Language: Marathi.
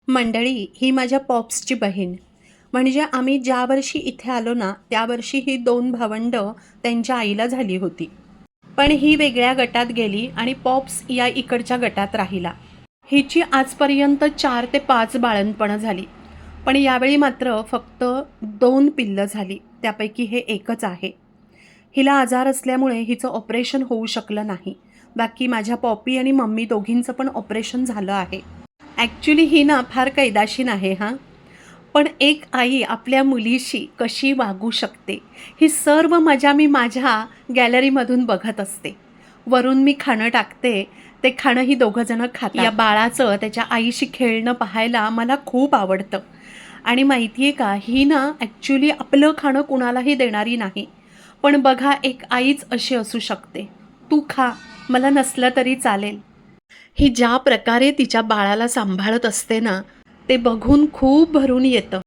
मंडळी, ही माझ्या पॉप्सची बहीण. म्हणजे आम्ही ज्या वर्षी इथे आलो ना, त्या वर्षी ही 2 भावंडं त्यांच्या आईला झाली होती. पण ही वेगळ्या गटात गेली आणि पॉप्स या इकडच्या गटात राहिला. हिची आजपर्यंत 4 ते 5 बाळंतपणं झाली. पण यावेळी मात्र फक्त 2 पिल्लं झाली. त्यापैकी हे एकच आहे. हिला आजार असल्यामुळे हिचं ऑपरेशन होऊ शकलं नाही. बाकी माझ्या पॉपी आणि मम्मी दोघींचं पण ऑपरेशन झालं आहे. ॲक्च्युली ही ना फार कैदाशीन आहे हां. पण एक आई आपल्या मुलीशी कशी वागू शकते, ही सर्व मजा मी माझ्या गॅलरीमधून बघत असते. वरून मी खाणं टाकते, ते खाणं ही दोघंजणं खातात. या बाळाचं त्याच्या आईशी खेळणं पाहायला मला खूप आवडतं. आणि माहिती आहे का, ही ना ॲक्च्युली आपलं खाणं कुणालाही देणारी नाही. पण बघा, एक आईच अशी असू शकते. तू खा, मला नसलं तरी चालेल. ही ज्या प्रकारे तिच्या बाळाला सांभाळत असते ना, ते बघून खूप भरून येतं.